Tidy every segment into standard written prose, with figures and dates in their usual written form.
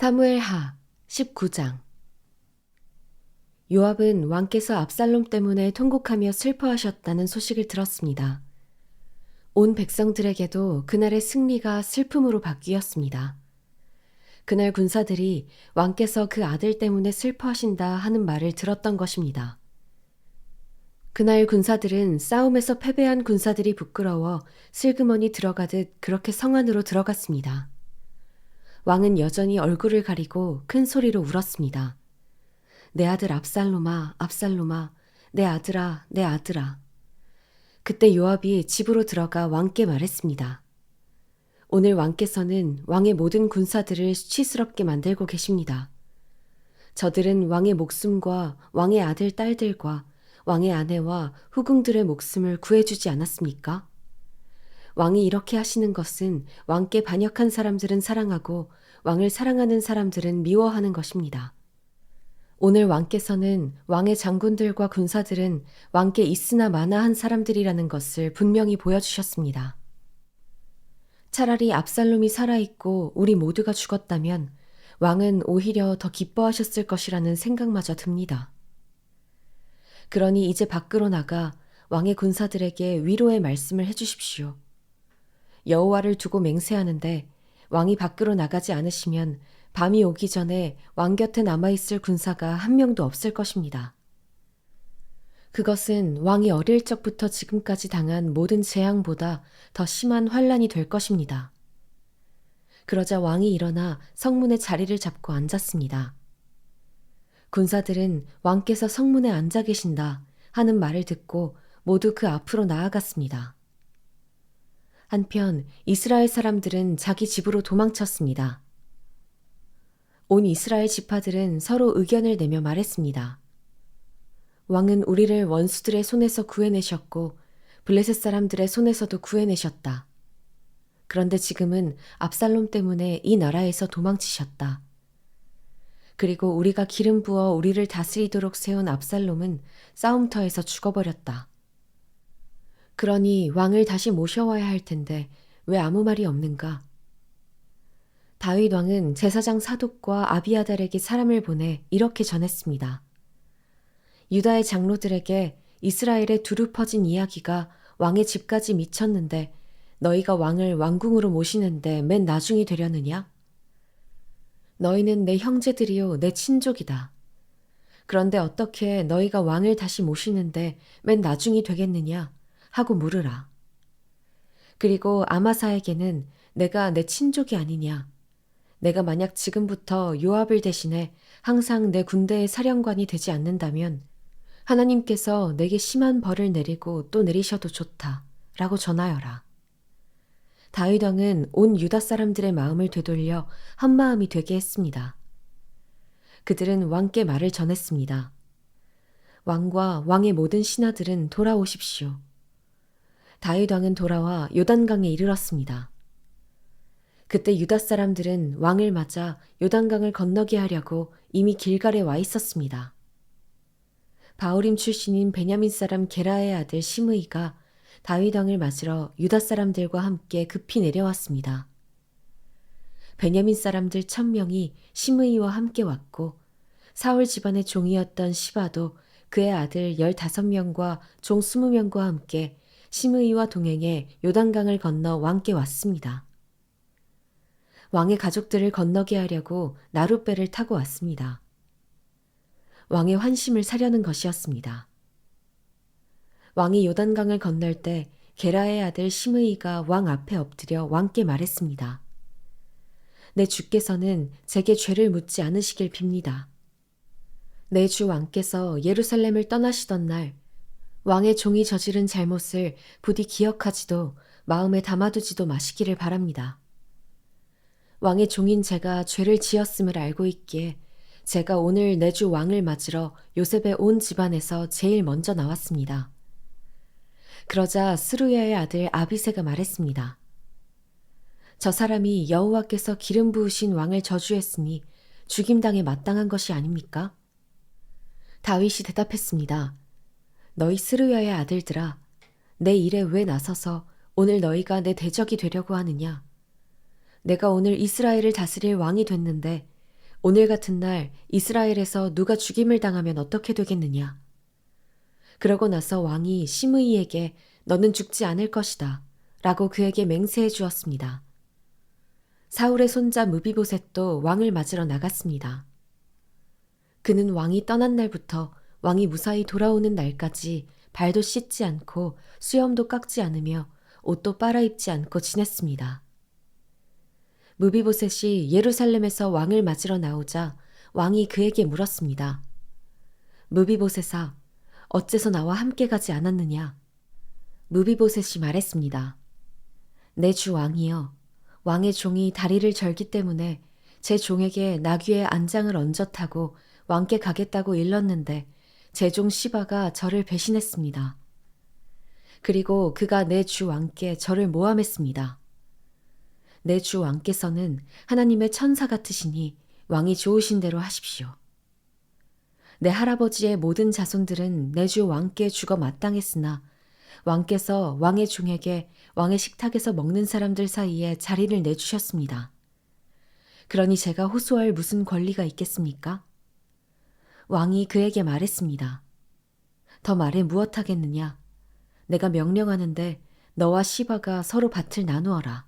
사무엘하 19장. 요압은 왕께서 압살롬 때문에 통곡하며 슬퍼하셨다는 소식을 들었습니다. 온 백성들에게도 그날의 승리가 슬픔으로 바뀌었습니다. 그날 군사들이 왕께서 그 아들 때문에 슬퍼하신다 하는 말을 들었던 것입니다. 그날 군사들은 싸움에서 패배한 군사들이 부끄러워 슬그머니 들어가듯 그렇게 성 안으로 들어갔습니다. 왕은 여전히 얼굴을 가리고 큰 소리로 울었습니다. 내 아들 압살롬아, 압살롬아, 내 아들아, 내 아들아. 그때 요압이 집으로 들어가 왕께 말했습니다. 오늘 왕께서는 왕의 모든 군사들을 수치스럽게 만들고 계십니다. 저들은 왕의 목숨과 왕의 아들 딸들과 왕의 아내와 후궁들의 목숨을 구해주지 않았습니까? 왕이 이렇게 하시는 것은 왕께 반역한 사람들은 사랑하고 왕을 사랑하는 사람들은 미워하는 것입니다. 오늘 왕께서는 왕의 장군들과 군사들은 왕께 있으나 마나한 사람들이라는 것을 분명히 보여주셨습니다. 차라리 압살롬이 살아있고 우리 모두가 죽었다면 왕은 오히려 더 기뻐하셨을 것이라는 생각마저 듭니다. 그러니 이제 밖으로 나가 왕의 군사들에게 위로의 말씀을 해주십시오. 여호와를 두고 맹세하는데 왕이 밖으로 나가지 않으시면 밤이 오기 전에 왕 곁에 남아있을 군사가 한 명도 없을 것입니다. 그것은 왕이 어릴 적부터 지금까지 당한 모든 재앙보다 더 심한 환란이 될 것입니다. 그러자 왕이 일어나 성문에 자리를 잡고 앉았습니다. 군사들은 왕께서 성문에 앉아 계신다 하는 말을 듣고 모두 그 앞으로 나아갔습니다. 한편 이스라엘 사람들은 자기 집으로 도망쳤습니다. 온 이스라엘 지파들은 서로 의견을 내며 말했습니다. 왕은 우리를 원수들의 손에서 구해내셨고 블레셋 사람들의 손에서도 구해내셨다. 그런데 지금은 압살롬 때문에 이 나라에서 도망치셨다. 그리고 우리가 기름 부어 우리를 다스리도록 세운 압살롬은 싸움터에서 죽어버렸다. 그러니 왕을 다시 모셔와야 할 텐데 왜 아무 말이 없는가? 다윗 왕은 제사장 사독과 아비아달에게 사람을 보내 이렇게 전했습니다. 유다의 장로들에게 이스라엘에 두루 퍼진 이야기가 왕의 집까지 미쳤는데 너희가 왕을 왕궁으로 모시는데 맨 나중이 되려느냐? 너희는 내 형제들이요 내 친족이다. 그런데 어떻게 너희가 왕을 다시 모시는데 맨 나중이 되겠느냐? 하고 물으라. 그리고 아마사에게는 내가 내 친족이 아니냐? 내가 만약 지금부터 요압을 대신해 항상 내 군대의 사령관이 되지 않는다면 하나님께서 내게 심한 벌을 내리고 또 내리셔도 좋다 라고 전하여라. 다윗 왕은 온 유다 사람들의 마음을 되돌려 한마음이 되게 했습니다. 그들은 왕께 말을 전했습니다. 왕과 왕의 모든 신하들은 돌아오십시오. 다윗 왕은 돌아와 요단강에 이르렀습니다. 그때 유다 사람들은 왕을 맞아 요단강을 건너게 하려고 이미 길갈에 와 있었습니다. 바후림 출신인 베냐민 사람 게라의 아들 시므이가 다윗 왕을 맞으러 유다 사람들과 함께 급히 내려왔습니다. 베냐민 사람들 1000명이 시므이와 함께 왔고 사울 집안의 종이었던 시바도 그의 아들 15명과 종 20명과 함께 시므이와 동행해 요단강을 건너 왕께 왔습니다. 왕의 가족들을 건너게 하려고 나룻배를 타고 왔습니다. 왕의 환심을 사려는 것이었습니다. 왕이 요단강을 건널 때 게라의 아들 시므이가 왕 앞에 엎드려 왕께 말했습니다. 내 주께서는 제게 죄를 묻지 않으시길 빕니다. 내 주 왕께서 예루살렘을 떠나시던 날 왕의 종이 저지른 잘못을 부디 기억하지도 마음에 담아두지도 마시기를 바랍니다. 왕의 종인 제가 죄를 지었음을 알고 있기에 제가 오늘 내 주 왕을 맞으러 요셉의 온 집안에서 제일 먼저 나왔습니다. 그러자 스루야의 아들 아비새가 말했습니다. 저 사람이 여호와께서 기름 부으신 왕을 저주했으니 죽임당에 마땅한 것이 아닙니까? 다윗이 대답했습니다. 너희 스루야의 아들들아, 내 일에 왜 나서서 오늘 너희가 내 대적이 되려고 하느냐? 내가 오늘 이스라엘을 다스릴 왕이 됐는데 오늘 같은 날 이스라엘에서 누가 죽임을 당하면 어떻게 되겠느냐? 그러고 나서 왕이 시므이에게 너는 죽지 않을 것이다 라고 그에게 맹세해 주었습니다. 사울의 손자 무비보셋도 왕을 맞으러 나갔습니다. 그는 왕이 떠난 날부터 왕이 무사히 돌아오는 날까지 발도 씻지 않고 수염도 깎지 않으며 옷도 빨아입지 않고 지냈습니다. 무비보셋이 예루살렘에서 왕을 맞으러 나오자 왕이 그에게 물었습니다. 무비보셋아, 어째서 나와 함께 가지 않았느냐? 무비보셋이 말했습니다. 내 주 왕이여, 왕의 종이 다리를 절기 때문에 제 종에게 나귀의 안장을 얹어 타고 왕께 가겠다고 일렀는데 제 종 시바가 저를 배신했습니다. 그리고 그가 내 주 왕께 저를 모함했습니다. 내 주 왕께서는 하나님의 천사 같으시니 왕이 좋으신 대로 하십시오. 내 할아버지의 모든 자손들은 내 주 왕께 죽어 마땅했으나 왕께서 왕의 종에게 왕의 식탁에서 먹는 사람들 사이에 자리를 내주셨습니다. 그러니 제가 호소할 무슨 권리가 있겠습니까? 왕이 그에게 말했습니다. 더 말해 무엇하겠느냐? 내가 명령하는데 너와 시바가 서로 밭을 나누어라.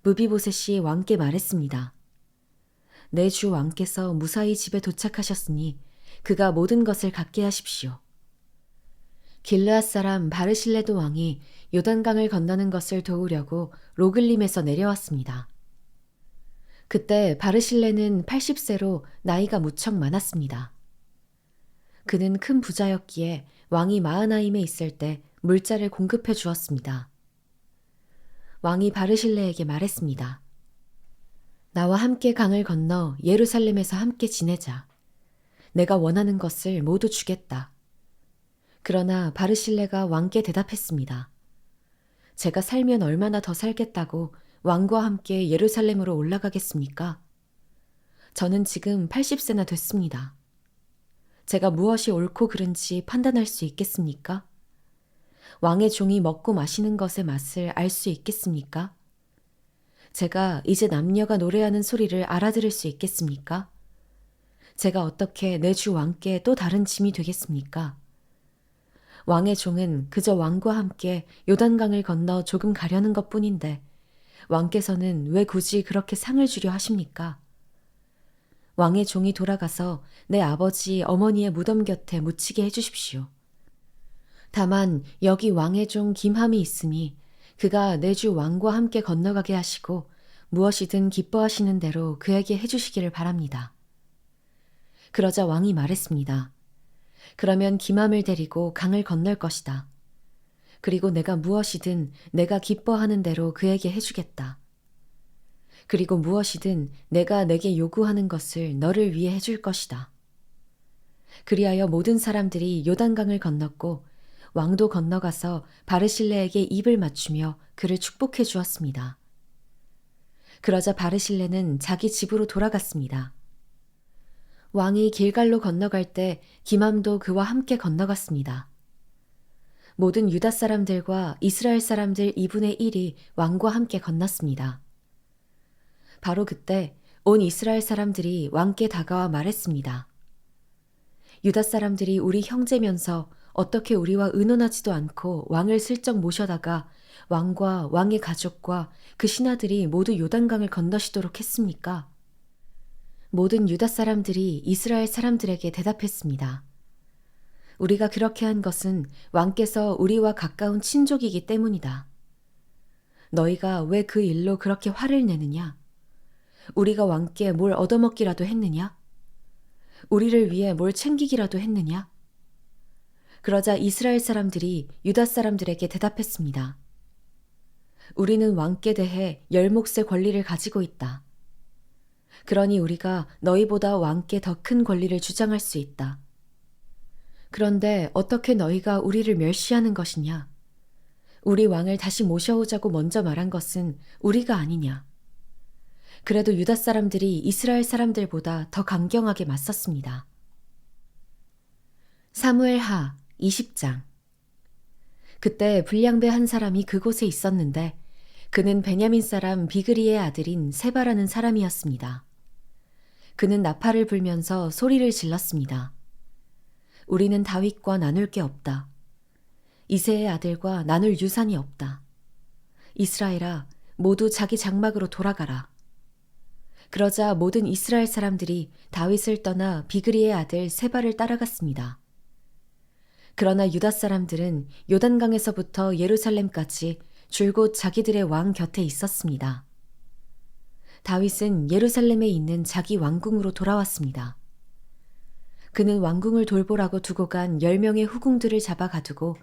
무비보셋이 왕께 말했습니다. 내 주 왕께서 무사히 집에 도착하셨으니 그가 모든 것을 갖게 하십시오. 길르앗 사람 바르실레도 왕이 요단강을 건너는 것을 도우려고 로글림에서 내려왔습니다. 그때 바르실레는 80세로 나이가 무척 많았습니다. 그는 큰 부자였기에 왕이 마하나임에 있을 때 물자를 공급해 주었습니다. 왕이 바르실레에게 말했습니다. 나와 함께 강을 건너 예루살렘에서 함께 지내자. 내가 원하는 것을 모두 주겠다. 그러나 바르실레가 왕께 대답했습니다. 제가 살면 얼마나 더 살겠다고 왕과 함께 예루살렘으로 올라가겠습니까? 저는 지금 80세나 됐습니다. 제가 무엇이 옳고 그른지 판단할 수 있겠습니까? 왕의 종이 먹고 마시는 것의 맛을 알 수 있겠습니까? 제가 이제 남녀가 노래하는 소리를 알아들을 수 있겠습니까? 제가 어떻게 내 주 왕께 또 다른 짐이 되겠습니까? 왕의 종은 그저 왕과 함께 요단강을 건너 조금 가려는 것뿐인데 왕께서는 왜 굳이 그렇게 상을 주려 하십니까? 왕의 종이 돌아가서 내 아버지 어머니의 무덤 곁에 묻히게 해주십시오. 다만 여기 왕의 종 김함이 있으니 그가 내 주 왕과 함께 건너가게 하시고 무엇이든 기뻐하시는 대로 그에게 해주시기를 바랍니다. 그러자 왕이 말했습니다. 그러면 김함을 데리고 강을 건널 것이다. 그리고 내가 무엇이든 내가 기뻐하는 대로 그에게 해주겠다. 그리고 무엇이든 내가 내게 요구하는 것을 너를 위해 해줄 것이다. 그리하여 모든 사람들이 요단강을 건넜고 왕도 건너가서 바르실레에게 입을 맞추며 그를 축복해 주었습니다. 그러자 바르실레는 자기 집으로 돌아갔습니다. 왕이 길갈로 건너갈 때 김함도 그와 함께 건너갔습니다. 모든 유다 사람들과 이스라엘 사람들 2분의 1이 왕과 함께 건넜습니다. 바로 그때 온 이스라엘 사람들이 왕께 다가와 말했습니다. 유다 사람들이 우리 형제면서 어떻게 우리와 의논하지도 않고 왕을 슬쩍 모셔다가 왕과 왕의 가족과 그 신하들이 모두 요단강을 건너시도록 했습니까? 모든 유다 사람들이 이스라엘 사람들에게 대답했습니다. 우리가 그렇게 한 것은 왕께서 우리와 가까운 친족이기 때문이다. 너희가 왜 그 일로 그렇게 화를 내느냐? 우리가 왕께 뭘 얻어먹기라도 했느냐? 우리를 위해 뭘 챙기기라도 했느냐? 그러자 이스라엘 사람들이 유다 사람들에게 대답했습니다. 우리는 왕께 대해 열몫의 권리를 가지고 있다. 그러니 우리가 너희보다 왕께 더 큰 권리를 주장할 수 있다. 그런데 어떻게 너희가 우리를 멸시하는 것이냐? 우리 왕을 다시 모셔오자고 먼저 말한 것은 우리가 아니냐? 그래도 유다 사람들이 이스라엘 사람들보다 더 강경하게 맞섰습니다. 사무엘하 20장. 그때 불량배 한 사람이 그곳에 있었는데 그는 베냐민 사람 비그리의 아들인 세바라는 사람이었습니다. 그는 나팔을 불면서 소리를 질렀습니다. 우리는 다윗과 나눌 게 없다. 이새의 아들과 나눌 유산이 없다. 이스라엘아, 모두 자기 장막으로 돌아가라. 그러자 모든 이스라엘 사람들이 다윗을 떠나 비그리의 아들 세바를 따라갔습니다. 그러나 유다 사람들은 요단강에서부터 예루살렘까지 줄곧 자기들의 왕 곁에 있었습니다. 다윗은 예루살렘에 있는 자기 왕궁으로 돌아왔습니다. 그는 왕궁을 돌보라고 두고 간 10명의 후궁들을 잡아 가두고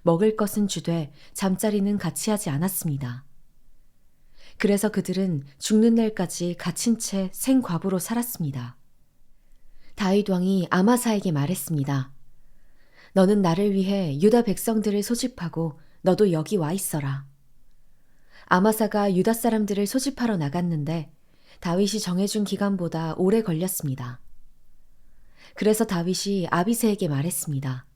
먹을 것은 주되 잠자리는 같이 하지 않았습니다. 그래서 그들은 죽는 날까지 갇힌 채 생과부로 살았습니다. 다윗 왕이 아마사에게 말했습니다. 너는 나를 위해 유다 백성들을 소집하고 너도 여기 와 있어라. 아마사가 유다 사람들을 소집하러 나갔는데 다윗이 정해준 기간보다 오래 걸렸습니다. 그래서 다윗이 아비새에게 말했습니다.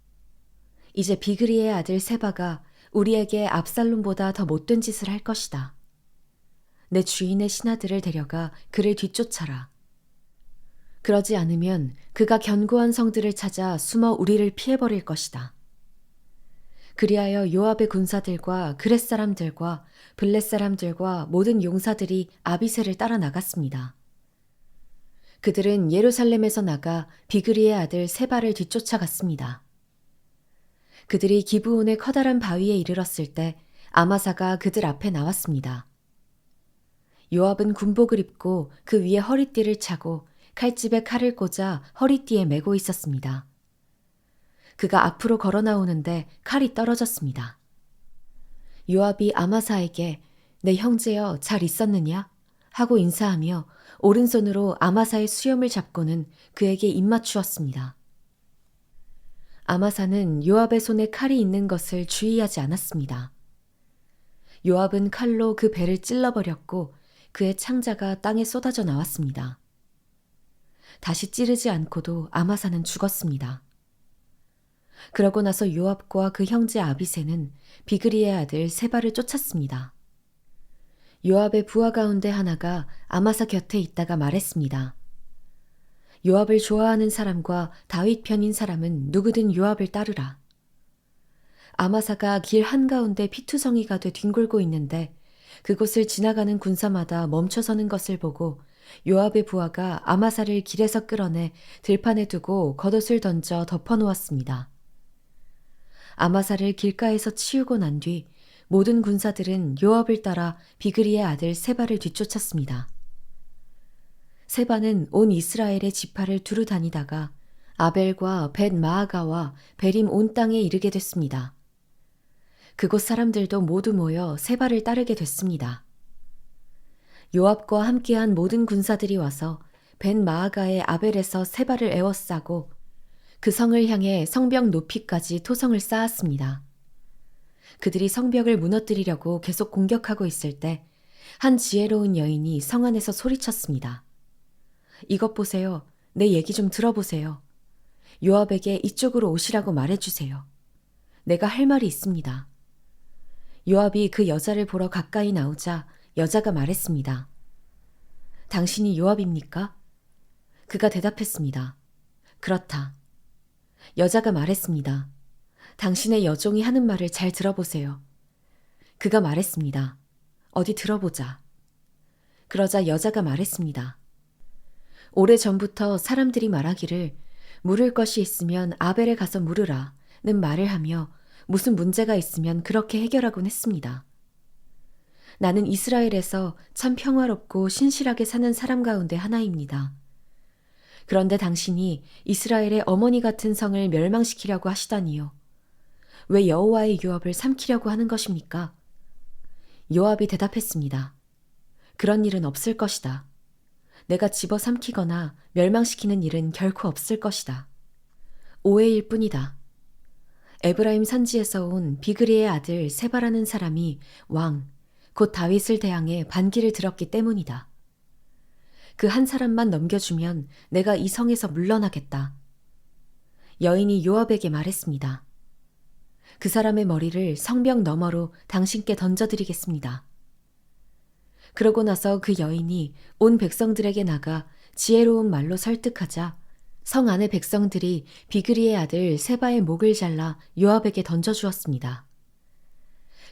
이제 비그리의 아들 세바가 우리에게 압살롬보다 더 못된 짓을 할 것이다. 내 주인의 신하들을 데려가 그를 뒤쫓아라. 그러지 않으면 그가 견고한 성들을 찾아 숨어 우리를 피해버릴 것이다. 그리하여 요압의 군사들과 그렛 사람들과 블렛 사람들과 모든 용사들이 아비새를 따라 나갔습니다. 그들은 예루살렘에서 나가 비그리의 아들 세바를 뒤쫓아갔습니다. 그들이 기브온의 커다란 바위에 이르렀을 때 아마사가 그들 앞에 나왔습니다. 요압은 군복을 입고 그 위에 허리띠를 차고 칼집에 칼을 꽂아 허리띠에 메고 있었습니다. 그가 앞으로 걸어 나오는데 칼이 떨어졌습니다. 요압이 아마사에게 내 형제여 잘 있었느냐? 하고 인사하며 오른손으로 아마사의 수염을 잡고는 그에게 입맞추었습니다. 아마사는 요압의 손에 칼이 있는 것을 주의하지 않았습니다. 요압은 칼로 그 배를 찔러버렸고 그의 창자가 땅에 쏟아져 나왔습니다. 다시 찌르지 않고도 아마사는 죽었습니다. 그러고 나서 요압과 그 형제 아비새는 비그리의 아들 세바를 쫓았습니다. 요압의 부하 가운데 하나가 아마사 곁에 있다가 말했습니다. 요압을 좋아하는 사람과 다윗 편인 사람은 누구든 요압을 따르라. 아마사가 길 한가운데 피투성이가 돼 뒹굴고 있는데 그곳을 지나가는 군사마다 멈춰서는 것을 보고 요압의 부하가 아마사를 길에서 끌어내 들판에 두고 겉옷을 던져 덮어놓았습니다. 아마사를 길가에서 치우고 난 뒤 모든 군사들은 요압을 따라 비그리의 아들 세바를 뒤쫓았습니다. 세바는 온 이스라엘의 지파를 두루 다니다가 아벨과 벳 마아가와 베림 온 땅에 이르게 됐습니다. 그곳 사람들도 모두 모여 세바를 따르게 됐습니다. 요압과 함께한 모든 군사들이 와서 벳 마아가의 아벨에서 세바를 에워싸고 그 성을 향해 성벽 높이까지 토성을 쌓았습니다. 그들이 성벽을 무너뜨리려고 계속 공격하고 있을 때 한 지혜로운 여인이 성 안에서 소리쳤습니다. 이것 보세요. 내 얘기 좀 들어보세요. 요압에게 이쪽으로 오시라고 말해주세요. 내가 할 말이 있습니다. 요압이 그 여자를 보러 가까이 나오자 여자가 말했습니다. 당신이 요압입니까? 그가 대답했습니다. 그렇다. 여자가 말했습니다. 당신의 여종이 하는 말을 잘 들어보세요. 그가 말했습니다. 어디 들어보자. 그러자 여자가 말했습니다. 오래전부터 사람들이 말하기를 물을 것이 있으면 아벨에 가서 물으라 는 말을 하며 무슨 문제가 있으면 그렇게 해결하곤 했습니다. 나는 이스라엘에서 참 평화롭고 신실하게 사는 사람 가운데 하나입니다. 그런데 당신이 이스라엘의 어머니 같은 성을 멸망시키려고 하시다니요. 왜 여호와의 유업을 삼키려고 하는 것입니까? 요압이 대답했습니다. 그런 일은 없을 것이다. 내가 집어삼키거나 멸망시키는 일은 결코 없을 것이다. 오해일 뿐이다. 에브라임 산지에서 온 비그리의 아들 세바라는 사람이 왕, 곧 다윗을 대항해 반기를 들었기 때문이다. 그 한 사람만 넘겨주면 내가 이 성에서 물러나겠다. 여인이 요압에게 말했습니다. 그 사람의 머리를 성벽 너머로 당신께 던져드리겠습니다. 그러고 나서 그 여인이 온 백성들에게 나가 지혜로운 말로 설득하자 성 안의 백성들이 비그리의 아들 세바의 목을 잘라 요압에게 던져주었습니다.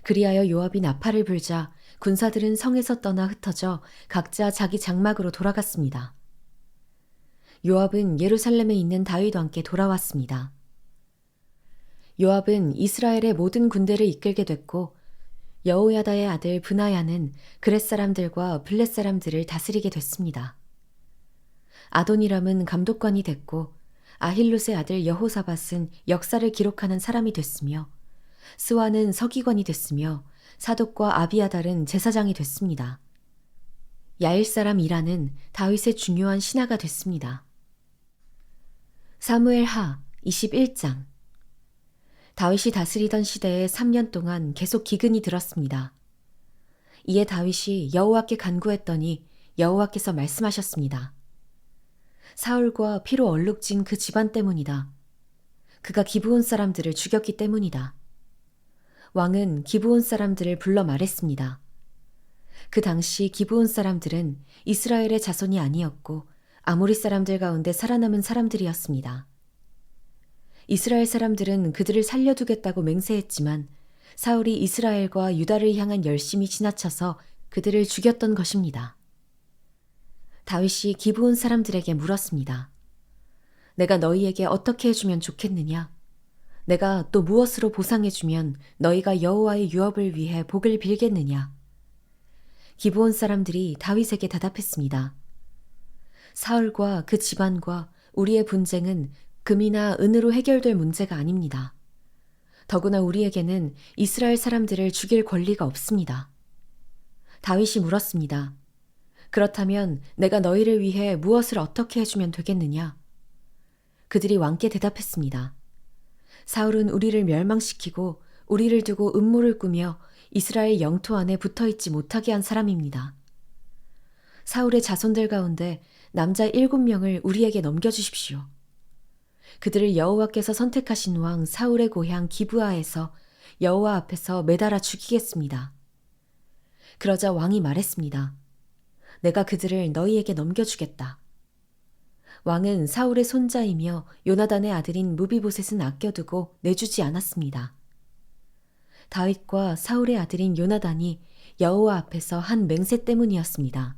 그리하여 요압이 나팔을 불자 군사들은 성에서 떠나 흩어져 각자 자기 장막으로 돌아갔습니다. 요압은 예루살렘에 있는 다윗과 함께 돌아왔습니다. 요압은 이스라엘의 모든 군대를 이끌게 됐고 여호야다의 아들 브나야는 그렛 사람들과 블렛 사람들을 다스리게 됐습니다. 아도니람은 감독관이 됐고 아힐롯의 아들 여호사밧은 역사를 기록하는 사람이 됐으며 스와는 서기관이 됐으며 사독과 아비아달은 제사장이 됐습니다. 야일 사람 이라는 다윗의 중요한 신하가 됐습니다. 사무엘 하 21장. 다윗이 다스리던 시대에 3년 동안 계속 기근이 들었습니다. 이에 다윗이 여호와께 간구했더니 여호와께서 말씀하셨습니다. 사울과 피로 얼룩진 그 집안 때문이다. 그가 기브온 사람들을 죽였기 때문이다. 왕은 기브온 사람들을 불러 말했습니다. 그 당시 기브온 사람들은 이스라엘의 자손이 아니었고 아모리 사람들 가운데 살아남은 사람들이었습니다. 이스라엘 사람들은 그들을 살려두겠다고 맹세했지만 사울이 이스라엘과 유다를 향한 열심이 지나쳐서 그들을 죽였던 것입니다. 다윗이 기브온 사람들에게 물었습니다. 내가 너희에게 어떻게 해주면 좋겠느냐? 내가 또 무엇으로 보상해주면 너희가 여호와의 유업을 위해 복을 빌겠느냐? 기브온 사람들이 다윗에게 대답했습니다. 사울과 그 집안과 우리의 분쟁은 금이나 은으로 해결될 문제가 아닙니다. 더구나 우리에게는 이스라엘 사람들을 죽일 권리가 없습니다. 다윗이 물었습니다. 그렇다면 내가 너희를 위해 무엇을 어떻게 해주면 되겠느냐? 그들이 왕께 대답했습니다. 사울은 우리를 멸망시키고 우리를 두고 음모를 꾸며 이스라엘 영토 안에 붙어있지 못하게 한 사람입니다. 사울의 자손들 가운데 남자 7명을 우리에게 넘겨주십시오. 그들을 여호와께서 선택하신 왕 사울의 고향 기브아에서 여호와 앞에서 매달아 죽이겠습니다. 그러자 왕이 말했습니다. 내가 그들을 너희에게 넘겨주겠다. 왕은 사울의 손자이며 요나단의 아들인 무비보셋은 아껴두고 내주지 않았습니다. 다윗과 사울의 아들인 요나단이 여호와 앞에서 한 맹세 때문이었습니다.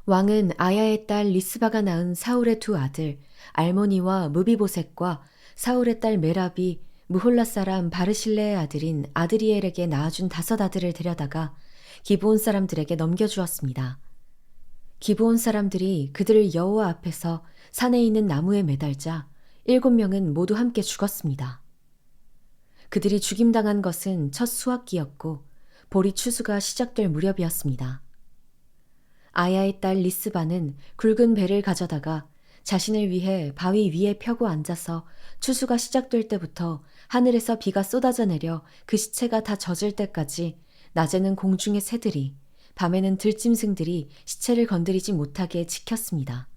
왕은 아야의 딸 리스바가 낳은 사울의 두 아들 알모니와 무비보셋과 사울의 딸 메랍이 무홀라 사람 바르실레의 아들인 아드리엘에게 낳아준 5 아들을 데려다가 기브온 사람들에게 넘겨주었습니다. 기브온 사람들이 그들을 여호와 앞에서 산에 있는 나무에 매달자 7명은 모두 함께 죽었습니다. 그들이 죽임당한 것은 첫 수확기였고 보리 추수가 시작될 무렵이었습니다. 아야의 딸 리스바는 굵은 배를 가져다가 자신을 위해 바위 위에 펴고 앉아서 추수가 시작될 때부터 하늘에서 비가 쏟아져 내려 그 시체가 다 젖을 때까지 낮에는 공중의 새들이 밤에는 들짐승들이 시체를 건드리지 못하게 지켰습니다.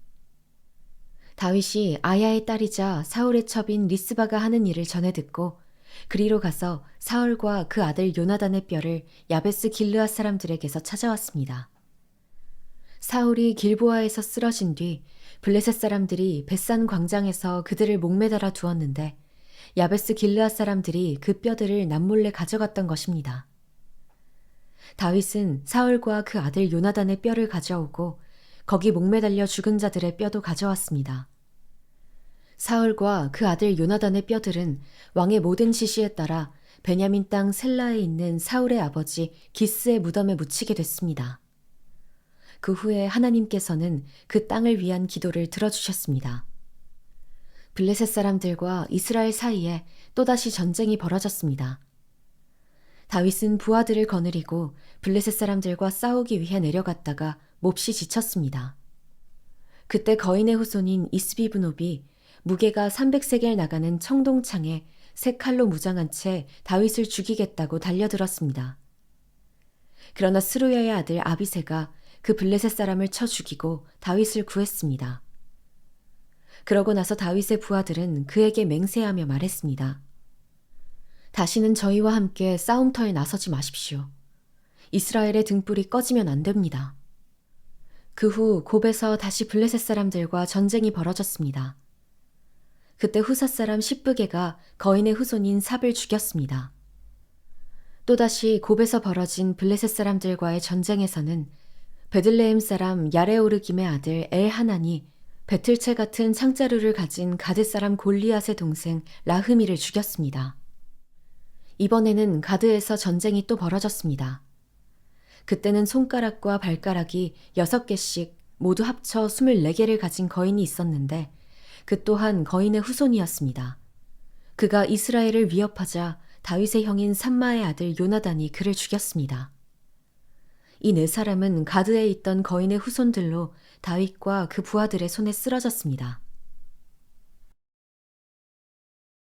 다윗이 아야의 딸이자 사울의 첩인 리스바가 하는 일을 전해 듣고 그리로 가서 사울과 그 아들 요나단의 뼈를 야베스 길르앗 사람들에게서 찾아왔습니다. 사울이 길보아에서 쓰러진 뒤 블레셋 사람들이 벳산 광장에서 그들을 목매달아 두었는데 야베스 길르앗 사람들이 그 뼈들을 남몰래 가져갔던 것입니다. 다윗은 사울과 그 아들 요나단의 뼈를 가져오고 거기 목매달려 죽은 자들의 뼈도 가져왔습니다. 사울과 그 아들 요나단의 뼈들은 왕의 모든 지시에 따라 베냐민 땅 셀라에 있는 사울의 아버지 기스의 무덤에 묻히게 됐습니다. 그 후에 하나님께서는 그 땅을 위한 기도를 들어주셨습니다. 블레셋 사람들과 이스라엘 사이에 또다시 전쟁이 벌어졌습니다. 다윗은 부하들을 거느리고 블레셋 사람들과 싸우기 위해 내려갔다가 몹시 지쳤습니다. 그때 거인의 후손인 이스비브놉이 무게가 300세겔 나가는 청동창에 3칼로 무장한 채 다윗을 죽이겠다고 달려들었습니다. 그러나 스루야의 아들 아비새가 그 블레셋 사람을 쳐 죽이고 다윗을 구했습니다. 그러고 나서 다윗의 부하들은 그에게 맹세하며 말했습니다. 다시는 저희와 함께 싸움터에 나서지 마십시오. 이스라엘의 등불이 꺼지면 안 됩니다. 그 후 곱에서 다시 블레셋 사람들과 전쟁이 벌어졌습니다. 그때 후사 사람 시브게가 거인의 후손인 삽을 죽였습니다. 또다시 곱에서 벌어진 블레셋 사람들과의 전쟁에서는 베들레헴 사람 야레오르김의 아들 엘하난이 배틀채 같은 창자루를 가진 가드 사람 골리앗의 동생 라흐미를 죽였습니다. 이번에는 가드에서 전쟁이 또 벌어졌습니다. 그때는 손가락과 발가락이 6개씩 모두 합쳐 24개를 가진 거인이 있었는데 그 또한 거인의 후손이었습니다. 그가 이스라엘을 위협하자 다윗의 형인 삼마의 아들 요나단이 그를 죽였습니다. 이 네 사람은 가드에 있던 거인의 후손들로 다윗과 그 부하들의 손에 쓰러졌습니다.